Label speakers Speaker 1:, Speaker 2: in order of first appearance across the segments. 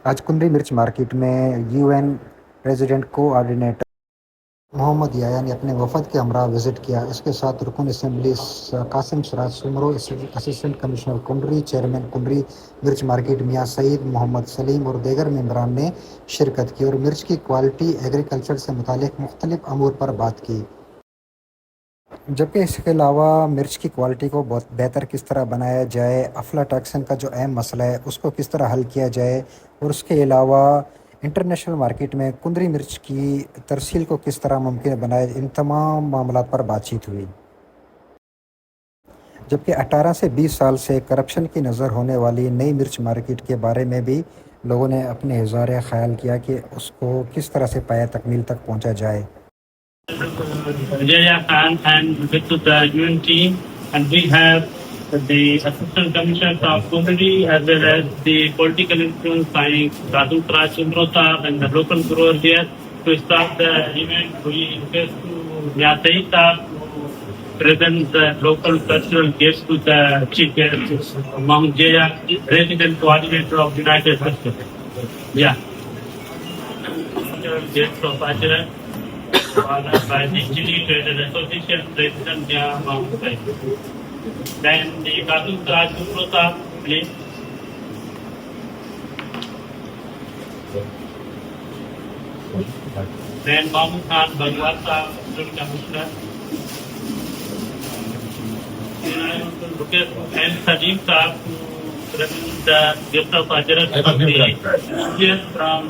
Speaker 1: आज कुंदरी मिर्च मार्केट में यूएन रेजिडेंट कोऑर्डिनेटर मोहम्मद याया ने अपने वफद के हमरा विजिट किया। इसके साथ रुकन assembly Qasim Siraj Soomro, assistant commissioner Kunri, chairman Kunri मिर्च मार्केट मियाँ सईद मोहम्मद सलीम और दीगर मेंबरान ने शिरकत की और मिर्च की क्वालिटी, एग्रीकल्चर से मुतालिक मुख्तलिफ अमूर पर बात की। जबकि इसके अलावा मिर्च की क्वालिटी को बहुत बेहतर किस तरह बनाया जाए, अफ्लाटॉक्सिन का जो अहम मसला है उसको किस तरह हल किया जाए, और उसके अलावा इंटरनेशनल मार्केट में कुंदरी मिर्च की तरसील को किस तरह मुमकिन बनाए, इन तमाम मामलात पर बातचीत हुई। जबकि 18 से 20 साल से करप्शन की नज़र होने वाली नई मिर्च मार्केट के बारे में भी लोगों ने अपने इज़हार ख्याल किया कि उसको किस तरह से पाया तकमील तक पहुँचा जाए।
Speaker 2: Jaya Khan and with the UN team, and we have the Assistant Commissioner of Community as well as the political influence by Sadhu Praj Chandrota and the local grower here to start the event. We request to Nyasaita to present the local cultural gifts to the chief guest among Jaya, resident coordinator of United Nations. Yeah. Cultural gifts of Ajara. By the Chile Traders Association President Mount. Then the Katu Raj Protap, please. Then Mahmood Khan Bhagwata, Commissioner. Then I want to look at and Sajeev Saab to present the gift of Ajarat from the from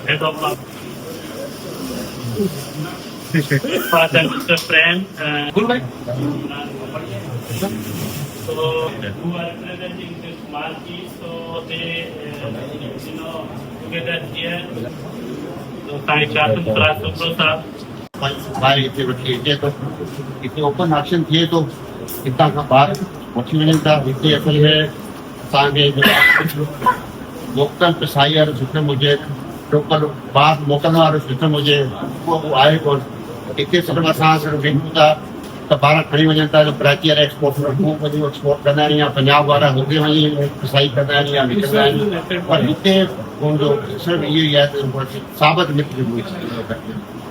Speaker 2: head of Father Mr. Prem, so who are representing this marquee, so they, together here, so Sai Chatur Prasupro Sahab.
Speaker 3: भाई इतने बच्चे तो इतने open option थिए तो इतना का बात मोटिवेशन था इतने असल में सांगे जो लोकल पेशायर जिसने मुझे लोकल बात मोकल और जिसने मुझे वो आए और इतने समय सांस बिंदु था तो 12 खड़ी वजह था जो प्राचीन एक्सपोर्ट में एक्सपोर्ट करना नहीं है पंजाब वाला होते वहीं पेशाई करना नहीं है और इतने जो सिर्फ ये साबित मित्र हुई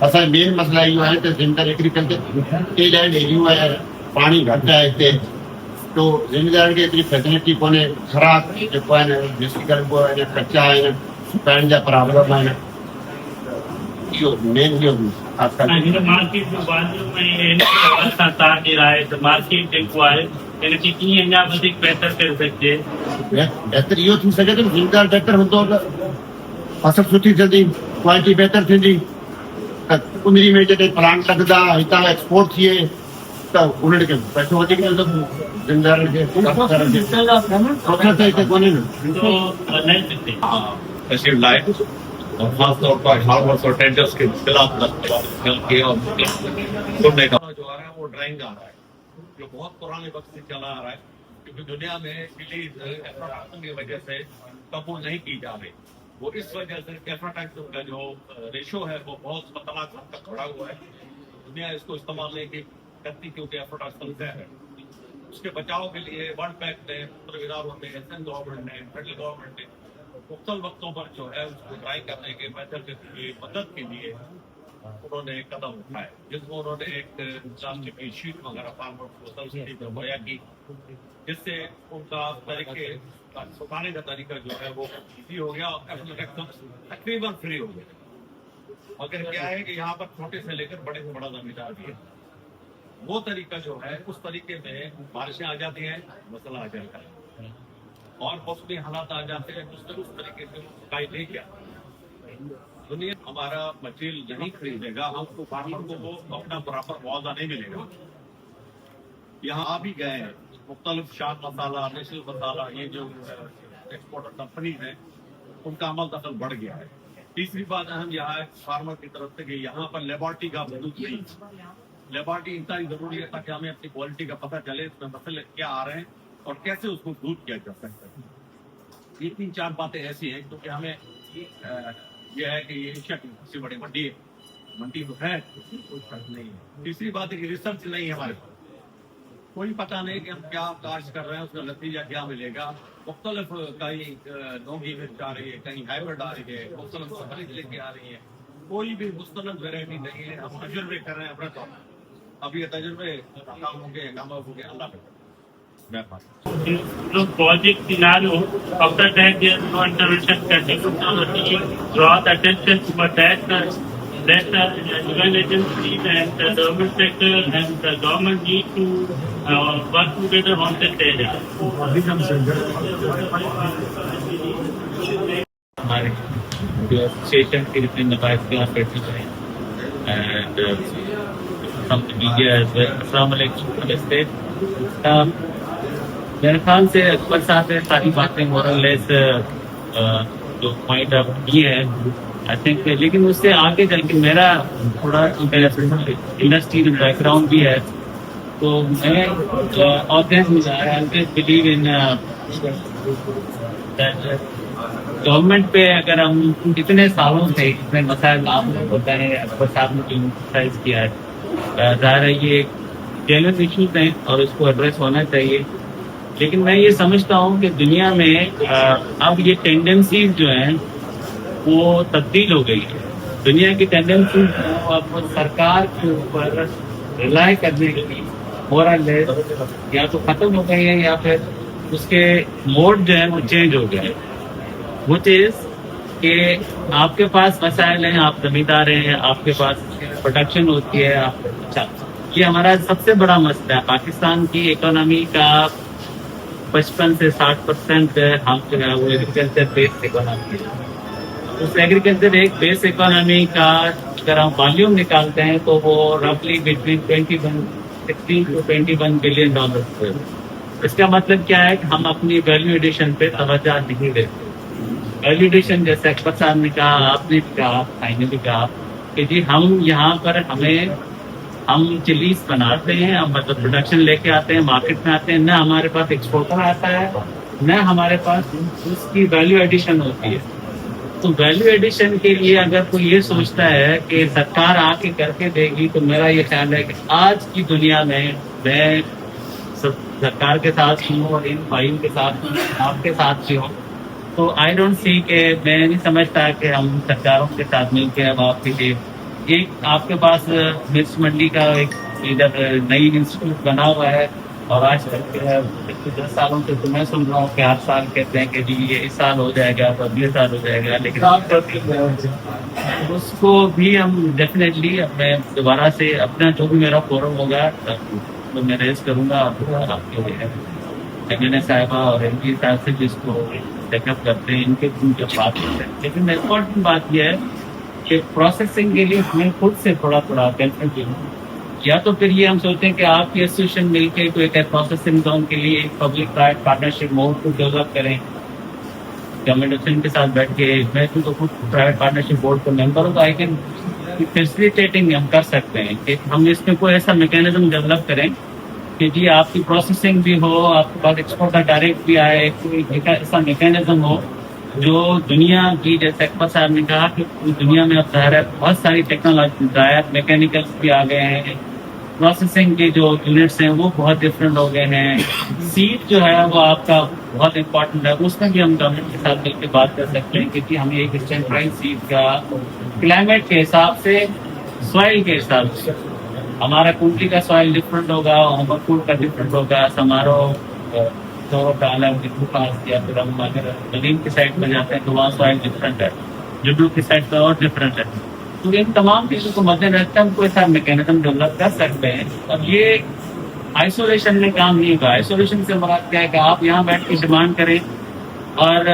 Speaker 3: असल मेन मसला इहो आहे त ज़िंदर एग्रीकल्चर टे लैंड एरियो आहे पाणी घटि आहे हिते तो ज़िमीदारनि खे एतिरी फैसिलिटी कोन्हे ख़राब जेको आहे न ॾिसी करे पोइ अञा कचा आहिनि सुकाइण जा प्रॉब्लम आहिनि इहो मेन इहो
Speaker 2: हिन मार्केट जो बाजू में असां तव्हांजी राय त मार्केट जेको आहे हिनखे कीअं अञा वधीक बहितर करे सघिजे
Speaker 3: बहितर इहो थी सघे थो ज़िमीदार बहितर हूंदो त फसल सुठी थींदी क्वालिटी बहितर थींदी कुंदरी में जॾहिं प्लांट लॻंदा हितां एक्सपोर्ट थिए त उन्हनि खे पैसो वधीक मिलंदो ज़िमीदारनि खे प्रोसेस हिते कोन्हे न
Speaker 4: ऐसी लाइट और खासतौर पर हार्वर्स और टेंडर्स के खिलाफ के और सुनने का जो आ रहा है वो ड्राइंग आ रहा है जो बहुत पुराने वक्त से चला आ रहा है क्योंकि दुनिया में रिलीज एफ्राटाक्सिन की वजह से कबूल नहीं की जा रही वो इस वजह से एफ्राटाक्सिन का जो रेशो है वो बहुत खतरनाक हद तक बढ़ा हुआ है दुनिया इसको इस्तेमाल नहीं करती क्योंकि एफ्राटाक्सिन जहर है उसके बचाव के लिए वर्ल्ड बैंक ने उत्तर विरारों ने एशियन गवर्नमेंट ने फेडरल गवर्नमेंट ने मुख्तलिफ वक्तों पर जो है उसको ट्राई करने के मेथड की मदद के लिए उन्होंने एक कदम उठाए जिसमें उन्होंने एक प्लास्टिक की शीट वगैरह फार्मर को सब्सिडी में मुहैया की जिससे उनका तरीके सुखाने का तरीका जो है वो इजी हो गया और तकरीबन फ्री हो गया मगर क्या है कि यहाँ पर छोटे से लेकर बड़े से बड़ा जमींदार भी है वो तरीका जो है उस तरीके में बारिशें आ जाती हैं मसला आ जाता है और मौसमी हालात आ जाते हैं उस तरीके से सुखाई नहीं किया दुनिया हमारा मटेरियल नहीं खरीदेगा हमको फार्मर को वो अपना बराबर मुआवजा नहीं मिलेगा यहाँ आ भी गए हैं मुख्तलिफ शाद मसाला नेशनल मसाला ये जो एक्सपोर्टर कंपनी है उनका अमल दखल बढ़ गया है तीसरी बात अहम यहाँ फार्मर की तरफ से कि यहाँ पर लेबोरेटरी का वजूद नहीं लेबोरेटरी इंतनी जरूरी है ताकि हमें अपनी क्वालिटी का पता चले इसमें मसले क्या आ रहे हैं और कैसे उसको दूर किया जा सकता है ये 3-4 बातें ऐसी हैं क्योंकि हमें यह है कि ये एशिया की सबसे बड़ी मंडी तो है कोई फर्क नहीं है तीसरी बात है कि रिसर्च नहीं है हमारे पास کوئی پتہ نہیں کہ ہم کیا کاشت کر رہے ہیں، اس کا نتیجہ کیا ملے گا. مختلف کہیں نوگی مرچ آ رہی ہے، کہیں ہائیبرڈ آ رہی ہے، مختلف سبزی لے کے آ رہی ہے. کوئی بھی مستند ویرائٹی نہیں ہے. ہم تجربے کر رہے ہیں اپنے طور پر. اب یہ تجربے کام ہوں گے، کامیاب ہوں گے، اللہ پہ.
Speaker 2: Project scenario, after that there is no intervention continuity, draw the attention to that UN agencies and the government sector and the government need to work together on that area. ہمارے جو ایسوسیشن کی represent نمائش class کرتی ہے and from the media as well. السلام علیکم. میرے خیال سے اکبر صاحب نے ساری باتیں مورلیس جو پوائنٹ آف کی ہے آئی تھنک، لیکن اس سے آگے چل کے میرا تھوڑا انڈسٹری بیک گراؤنڈ بھی ہے، تو میں بلیو ان گورنمنٹ پہ اگر ہم اتنے سالوں سے اتنے مسائل آپ ہوتا ہے، اکبر صاحب نے جو امفسائز کیا ہے، ظاہر ہے یہ جینوئن ایشوز ہیں اور اس کو ایڈریس ہونا چاہیے. لیکن میں یہ سمجھتا ہوں کہ دنیا میں اب یہ ٹینڈنسیز جو ہیں وہ تبدیل ہو گئی ہے. دنیا کی ٹینڈنسیز اب سرکار کے اوپر ریلائی کرنے کی مورلیس یا تو ختم ہو گئی ہے یا پھر اس کے موڈ جو ہے وہ چینج ہو گیا ہے. وہ چیز کہ آپ کے پاس مسائل ہیں، آپ زمیندار ہیں، آپ کے پاس پروڈکشن ہوتی ہے. اچھا، یہ ہمارا سب سے بڑا مسئلہ ہے. پاکستان کی اکانومی کا 55 سے 60% ہم جو ہے وہ ایگریکلچر بیس اکانومی ہے. اس ایگریکلچر ایک بیس اکانومی کا اگر ہم والیوم نکالتے ہیں تو وہ رفلی بٹوین 16 to 21 بلین ڈالر. اس کا مطلب کیا ہے کہ ہم اپنی ویلیو ایڈیشن پہ توجہ نہیں دیتے. ویلیو ایڈیشن جیسے اکبر صاحب نے کہا، آپ نے بھی کہا، بھائی نے بھی کہا کہ جی ہم یہاں پر ہم چلیز بناتے ہیں، ہم مطلب پروڈکشن لے کے آتے ہیں، مارکیٹ میں آتے ہیں، نہ ہمارے پاس ایکسپورٹر آتا ہے نہ ہمارے پاس اس کی ویلیو ایڈیشن ہوتی ہے. تو ویلیو ایڈیشن کے لیے اگر کوئی یہ سوچتا ہے کہ سرکار آ کے کر کے دے گی، تو میرا یہ خیال ہے کہ آج کی دنیا میں سرکار کے ساتھ ہوں اور ان بھائیوں کے ساتھ ہوں، آپ کے ساتھ بھی ہوں. تو آئی ڈونٹ سی کہ میں نہیں سمجھتا کہ ہم سرکاروں کے ساتھ مل کے اب آپ کے لیے ایک آپ کے پاس مرچ منڈی کا ایک ادھر نئی انسٹیٹیوٹ بنا ہوا ہے، اور آج تک 10 سالوں سے تو میں سن رہا ہوں کہ ہر سال کہتے ہیں کہ جی یہ اس سال ہو جائے گا تو اگلے سال ہو جائے گا. لیکن اس کو بھی ہم ڈیفینیٹلی میں دوبارہ سے اپنا جو بھی میرا فورم ہوگا تو میں ریز کروں گا. آپ کے ایم این صاحبہ اور ایم پی صاحب سے جس کو چیک اپ کرتے ہیں ان کے بات کرتے ہیں. لیکن امپورٹنٹ بات یہ ہے کہ پروسیسنگ کے لیے ہمیں خود سے تھوڑا ٹینشن یا تو پھر یہ ہم سوچتے ہیں کہ آپ کی ایسوسیشن مل کے کوئی پروسیسنگ زون کے لیے ایک پبلک پرائیویٹ پارٹنرشپ موڈ کو ڈیولپ کریں. گورنمنٹ کے ساتھ بیٹھ کے میں تو خود پرائیویٹ پارٹنرشپ بورڈ کو ممبر ہوں، تو آئی کین فیسیلیٹیٹنگ ہم کر سکتے ہیں کہ ہم اس میں کوئی ایسا میکینزم ڈیولپ کریں کہ جی آپ کی پروسیسنگ بھی ہو، آپ کے پاس ایکسپورٹر ڈائریکٹ بھی آئے، کوئی ایسا میکینزم ہو جو دنیا کی، جیسے اکبر صاحب نے کہا کہ دنیا میں اب ظاہر ہے بہت ساری ٹیکنالوجی میکینیکلس بھی آ گئے ہیں، پروسیسنگ کے جو یونٹس ہیں وہ بہت ڈفرینٹ ہو گئے ہیں. سیڈ جو ہے وہ آپ کا بہت امپورٹنٹ ہے، اس میں بھی ہم گورنمنٹ کے ساتھ مل کے بات کر سکتے ہیں کہ جی ہمیں ایک سینٹرائز سیڈ کا کلائمیٹ کے حساب سے، سوائل کے حساب سے، ہمارا کنٹری کا سوائل ڈفرینٹ ہوگا، ہمارا فوڈ کا ڈفرینٹ ہوگا، ہمارا یا پھر ہم اگر زمین کی سائڈ میں جاتے ہیں تو وہاں سوائل ڈفرینٹ ہے، جڈو کی سائڈ پہ اور ڈفرینٹ ہے. تو ان تمام چیزوں کو مد نظر ہم کوئی سا میکینزم ڈیولپ کر سکتے ہیں. اب یہ آئسولیشن میں کام نہیں ہوگا. آئسولیشن سے مراد کیا ہے کہ آپ یہاں بیٹھ کے ڈیمانڈ کریں اور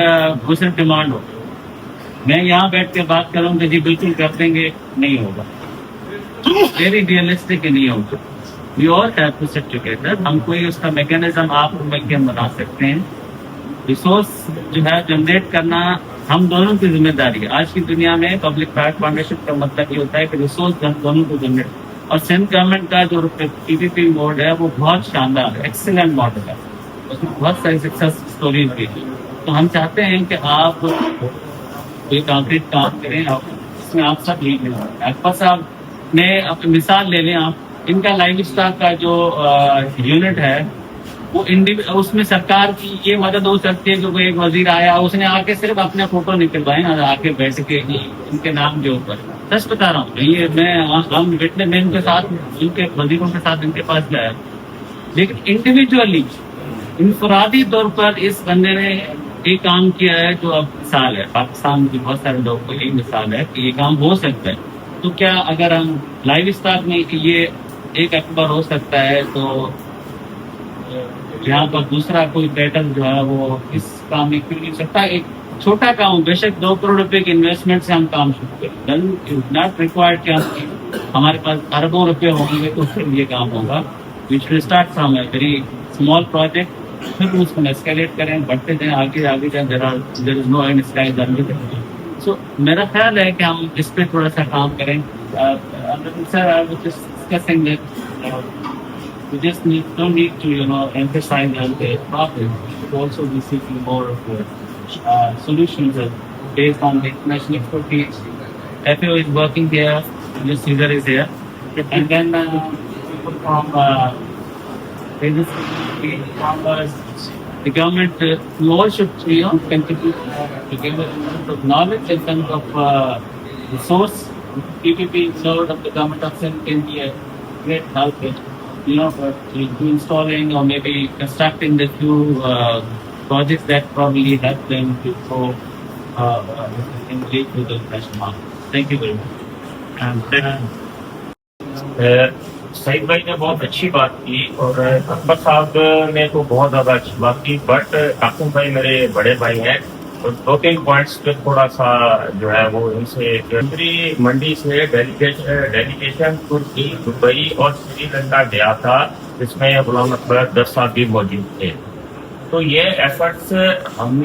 Speaker 2: وہ صرف ڈیمانڈ ہو، میں یہاں بیٹھ کے بات کروں کہ جی بالکل کر دیں گے، نہیں ہوگا، ویری ریئلسٹک نہیں ہوگا. We all have to sit together. ہم کوئی اس کا میکینزم آپ کو مل کے بنا سکتے ہیں. ریسورس جو ہے جنریٹ کرنا ہم دونوں کی ذمہ داری ہے. آج کی دنیا میں پبلک پرائیویٹ پارٹنرشپ کا مطلب یہ ہوتا ہے کہ ریسورس ہم دونوں کو جنریٹ، اور سندھ گورنمنٹ کا جو پی پی پی موڈ ہے وہ بہت شاندار ہے، ایکسیلنٹ ماڈل ہے، اس میں بہت ساری سکسیس اسٹوریز بھی ہیں. تو ہم چاہتے ہیں کہ آپ کوئی کانکریٹ کام کریں اور اس میں آپ سب لیڈ لیں. اکبر صاحب نے اپنی مثال لے لیں آپ इनका लाइव स्टॉक का जो यूनिट है वो اس میں سرکار کی یہ مدد ہو سکتی ہے کہ کوئی ایک وزیر آیا اس نے آ کے صرف اپنے فوٹو نکلوائے آ کے بیٹھ کے ان کے نام کے اوپر. سچ بتا رہا ہوں یہ ہم وٹنس میں ان کے ساتھ ان کے وزیروں کے ساتھ ان کے پاس گیا, لیکن انڈیویجولی انفرادی طور پر اس بندے نے یہ کام کیا ہے جو اب مثال ہے پاکستان کے بہت سارے لوگوں کو یہی مثال ہے کہ یہ کام ہو سکتا ہے. تو کیا اگر ہم لائیو اسٹاک میں یہ ایک اکبر ہو سکتا ہے تو یہاں پر دوسرا کوئی پیٹرن جو ہے وہ اس کام میں کیوں نہیں سکتا. ایک چھوٹا کام بے شک 2 کروڑ روپے کے انویسٹمنٹ سے ہم کام شروع کریں, ناٹ ریکوائرڈ کہ ہمارے پاس اربوں روپے ہوں گے تو پھر یہ کام ہوگا. Which will start from a very small project, پھر اس کو اسکیلیٹ کریں, بڑھتے جائیں آگے جائیں. There is no end sky is the limit. So میرا خیال ہے کہ ہم اس پہ تھوڑا سا کام کریں. Sir I was just discussing that we just don't need to emphasize on the problem. We should also be seeking more of solutions based on the international expertise. FAO is working there, the Caesar is there, and then people from the government all should contribute to give a lot of knowledge in terms of resource. PPP node of the government of Sindh can be a great help for installing or maybe constructing the few projects that probably help them to go engage with the international market. Thank you very much.
Speaker 5: سعید بھائی نے بہت اچھی بات کی اور اکبر صاحب نے تو بہت زیادہ اچھی بات کی, بٹ قاسم بھائی میرے بڑے بھائی ہیں اور 2-3 پوائنٹس پہ تھوڑا سا جو ہے وہ ان سے منڈی سے ڈیلیگیشن ترکی, دبئی اور سری لنکا گیا تھا جس میں غلام اکبر 10 صاحب بھی موجود تھے. تو یہ ایفرٹس ہم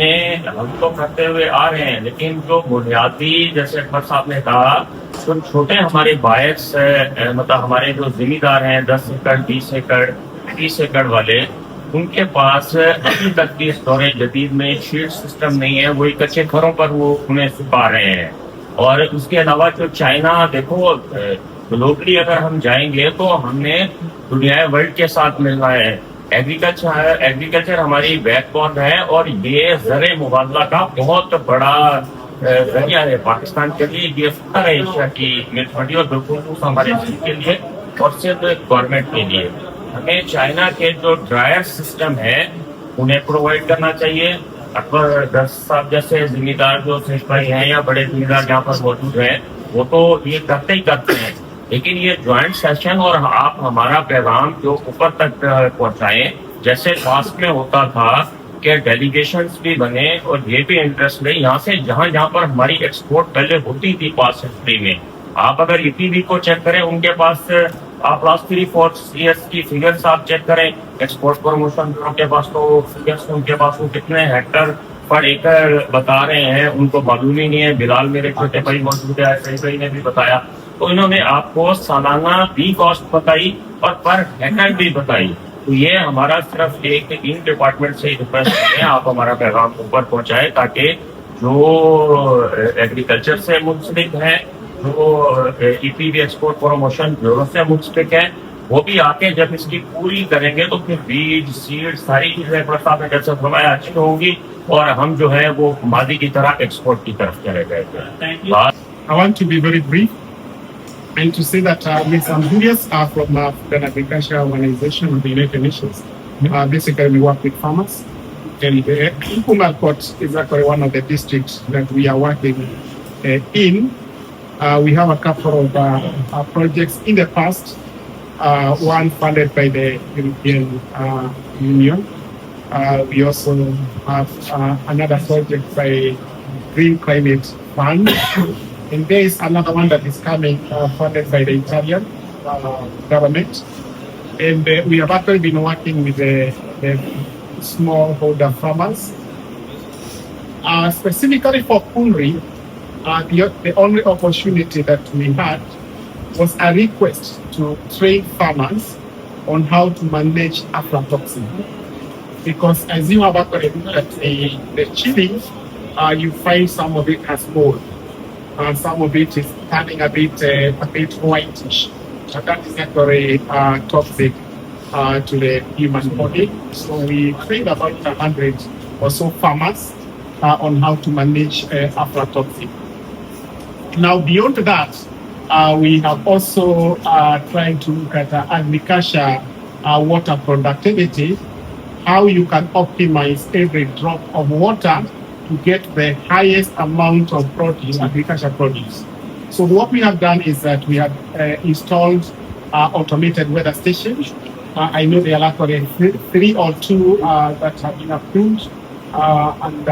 Speaker 5: تو کرتے ہوئے آ رہے ہیں, لیکن جو بنیادی جیسے اکبر صاحب نے کہا تو چھوٹے ہمارے بائرس مطلب ہمارے جو ذمہ دار ہیں 10 ایکڑ 20 ایکڑ 30 ایکڑ والے, ان کے پاس ابھی تک بھی اس دور جدید میں شیڈ سسٹم نہیں ہے. وہی کچے گھروں پر وہ انہیں سکھا رہے ہیں. اور اس کے علاوہ جو چائنا دیکھو گلوبلی اگر ہم جائیں گے تو ہم نے دنیا ورلڈ کے ساتھ ملنا ہے. ایگریکلچر ہماری بیک بون ہے اور یہ زر مبادلہ کا بہت بڑا ذریعہ ہے پاکستان کے لیے. یہ فخر ہے ایشیا کی ملک منڈی اور بالخصوص ہمارے ملک کے لیے اور صرف گورنمنٹ کے لیے. ہمیں چائنا کے جو ڈرائر سسٹم ہے انہیں پرووائڈ کرنا چاہیے. اکبر 10 صاحب جیسے ذمہ دار جو سیش بھائی ہیں یا بڑے ذمہ دار جہاں پر موجود ہیں وہ تو یہ کرتے ہی کرتے ہیں, لیکن یہ جوائنٹ سیشن اور آپ ہمارا پیغام جو اوپر تک پہنچائیں. جیسے پاسٹ میں ہوتا تھا کہ ڈیلیگیشنز بھی بنے اور یہ بھی انٹرسٹ لے یہاں سے جہاں پر ہماری ایکسپورٹ پہلے ہوتی تھی پاس ہسٹری میں. آپ اگر EPB کو چیک کریں ان کے پاس آپ لاسٹ 3-4 ایئرس کی فگرس آپ چیک کریں. ایکسپورٹ پروموشن بیورو کے پاس تو فگرس ان کے پاس وہ کتنے ہیکٹر پر ایکڑ بتا رہے ہیں ان کو معلوم ہی نہیں ہے. بلال میرے چھوٹے بھائی موجود ہے, صحیح بھائی نے بھی بتایا. تو انہوں نے آپ کو سالانہ بھی کاسٹ بتائی اور پر ہیکٹر بھی بتائی. تو یہ ہمارا صرف ایک ان ڈپارٹمنٹ سے ریکویسٹ ہے آپ ہمارا پیغام اوپر پہنچائے تاکہ جو ایگریکلچر سے منسلک ہیں, جو EPB ایکسپورٹ پروموشن بیورو سے منسلک ہیں, وہ بھی آ کے جب اس کی پوری کریں گے تو پھر بیج سیڈ ساری چیزیں صاحب نے جیسے فرمایا اچھی ہوں گی اور ہم جو ہے وہ مادی کی طرح ایکسپورٹ کی طرف چلے گئے.
Speaker 6: I want to be very brief and to say that Ms. Amburias are from the Agriculture Organization of the United Nations. Basically, we work with farmers. And Umalkot is actually one of the districts that we are working in. We have a couple of projects in the past, one funded by the European Union. We also have another project by Green Climate Fund. And there is another one that is coming funded by the Italian government. And we have actually been working with the smallholder farmers. Specifically for Punri, the only opportunity that we had was a request to train farmers on how to manage aflatoxin. Because as you have actually looked at the chili, you find some of it has mold. Some of it is turning a bit whitish. that is actually toxic to the human body. So we trained about 100 or so farmers on how to manage aflatoxin. Now, beyond that, we have also tried to look at agriculture water productivity, how you can optimize every drop of water to get the highest amount of produce, agricultural produce. So what we have done is that we have installed automated weather stations. I know there are actually 3 or 2 that have been approved, and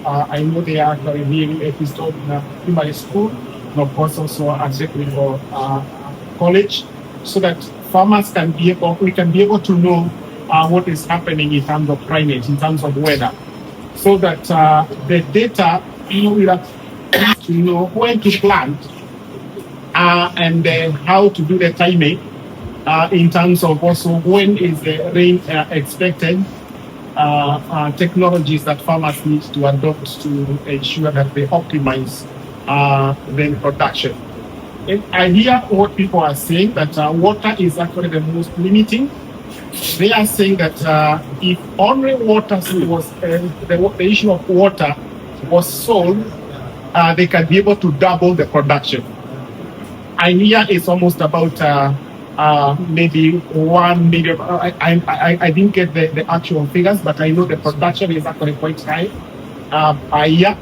Speaker 6: I know they are actually being installed in a primary school, and of course also at technical college, so that farmers can be able, we can be able to know what is happening in terms of climate, in terms of weather, so that the data, will have to know when to plant and how to do the timing in terms of also when is the rain expected, technologies that farmers need to adopt to ensure that they optimize the production. And I hear what people are saying, that water is actually the most limiting. They are saying that if only water was, the issue of water was solved, they can be able to double the production. I hear it's almost about maybe 1 million. I didn't get the actual figures, but I know the production is actually quite high per year.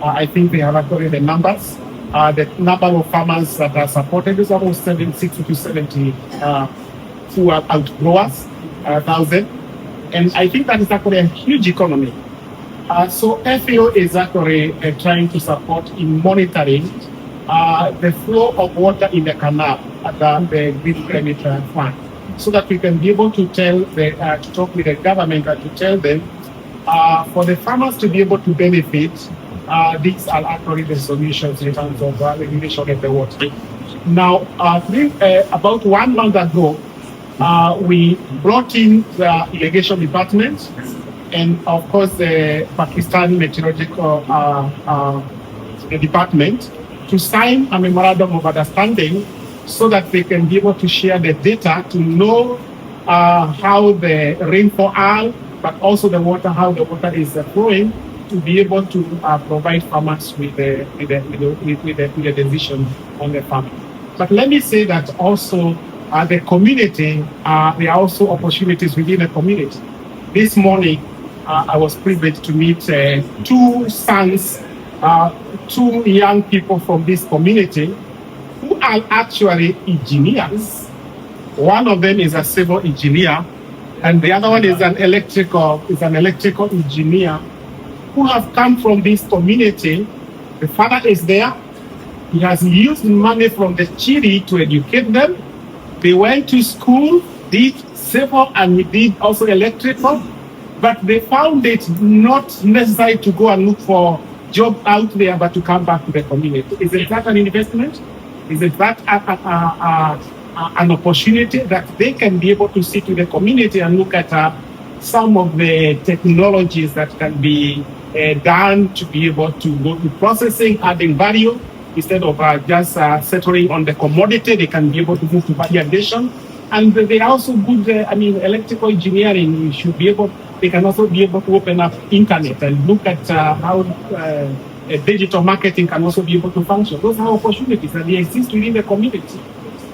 Speaker 6: I think they have actually the numbers. The number of farmers that are supported is almost 60 to 70 who are outgrowers, 1,000. And I think that is actually a huge economy. So FAO is actually trying to support in monitoring the flow of water in the canal at the Green Climate Fund, so that we can be able to tell to talk with the government and to tell them for the farmers to be able to benefit. These are actually the solutions in terms of regulation of the water. Now, about 1 month ago, we brought in the irrigation department and, of course, the Pakistan Meteorological department to sign a memorandum of understanding, so that they can be able to share the data to know how the rainfall are, but also the water, how the water is flowing, to be able to provide farmers with the decision on the farming. But let me say that also the community, there are also opportunities within the community. This morning, I was privileged to meet 2 sons, 2 young people from this community who are actually engineers. One of them is a civil engineer, and the other one is an electrical engineer, who have come from this community. The father is there. He has used money from the Chile to educate them. They went to school, did civil, and we did also electrical, but they found it not necessary to go and look for job out there, but to come back to the community. Isn't that an investment? Isn't that an opportunity that they can be able to sit with the community and look at some of the technologies that can be done to be able to go to processing, adding value, instead of just settling on the commodity. They can be able to move to value addition. And they are also good, electrical engineering should be able, they can also be able to open up internet and look at how digital marketing can also be able to function. Those are opportunities and they exist within the community.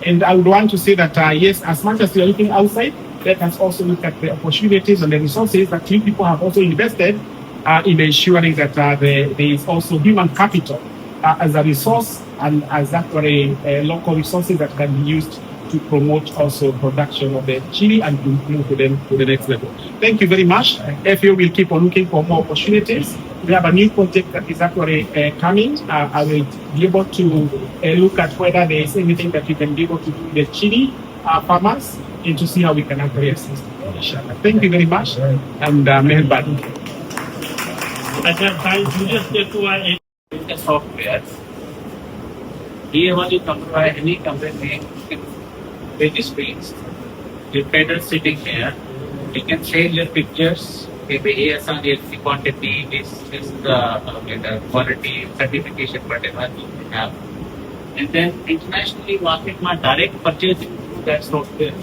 Speaker 6: And I would want to say that, yes, as much as we are looking outside, let us also look at the opportunities and the resources that you people have also invested in ensuring that there is also human capital as a resource and as actually local resources that can be used to promote also production of the chili and to move to the next level. Thank you very much. FAO will keep on looking for more opportunities. We have a new project that is actually coming. I will be able to look at whether there is anything that we can be able to do with the chili farmers and to see how we can actually assist. Thank you very much. And Meherban.
Speaker 2: At that time, you just get to
Speaker 7: the software. ये वाली company any company registries. You can sitting here. You can change your pictures. Maybe yes, and yes, the quantity, this is the quality certification, whatever you have. And then internationally market my direct purchase, that's not there.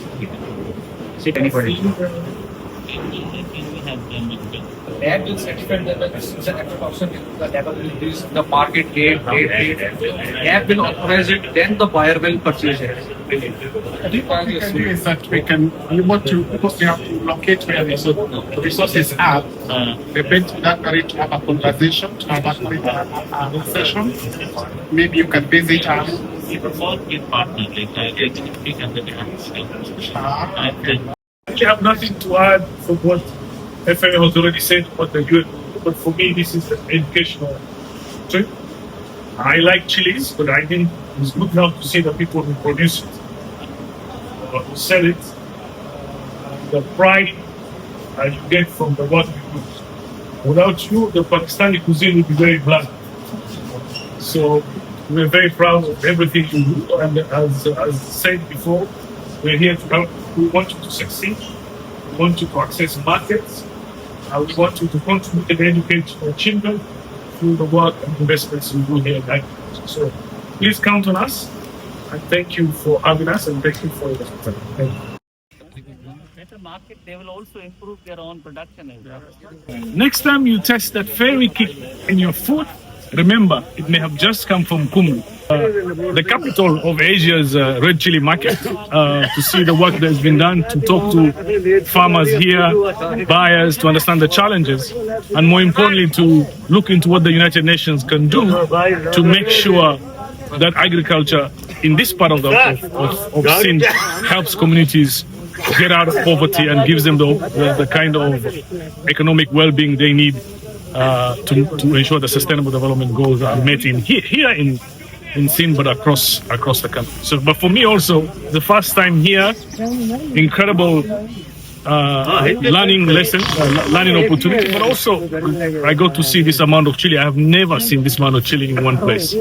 Speaker 7: See anybody. That will satisfy the option, the level will increase, the market rate. Gap will authorize it, then the buyer will purchase it.
Speaker 6: Is that we can, you want to, because we have to locate where the resources are. Depend on that, we to have a conversation, to have a session. Maybe you can visit us.
Speaker 2: We prefer with partner, like I can speak under the hands.
Speaker 8: I have nothing to add from what FA has already said about the UN, but for me, this is an educational trip. I like chilies, but I think it's good now to see the people who produce it, who sell it, the pride you get from the work you do. Without you, the Pakistani cuisine would be very bland. So we're very proud of everything you do, and as said before, we're here to help. We want you to succeed. We want you to access markets. We want you to contribute and educate your children through the work and investments you do here at agriculture. So please count on us, and thank you for having us, and thank you for your support. Thank you.
Speaker 7: Better market, they will also improve their own production as well.
Speaker 8: Next time you test that fairy kick in your food, remember it may have just come from Kumru, the capital of Asia's red chili market, to see the work that has been done, to talk to farmers here, buyers, to understand the challenges, and more importantly, to look into what the United Nations can do to make sure that agriculture in this part of Sindh helps communities get out of poverty and gives them the kind of economic well-being they need to ensure the sustainable development goals are met here in Sindh, but across the country. So, but for me also, the first time here, incredible learning lesson, learning opportunity, but also I got to see this amount of chili. I have never seen this amount of chili in one place.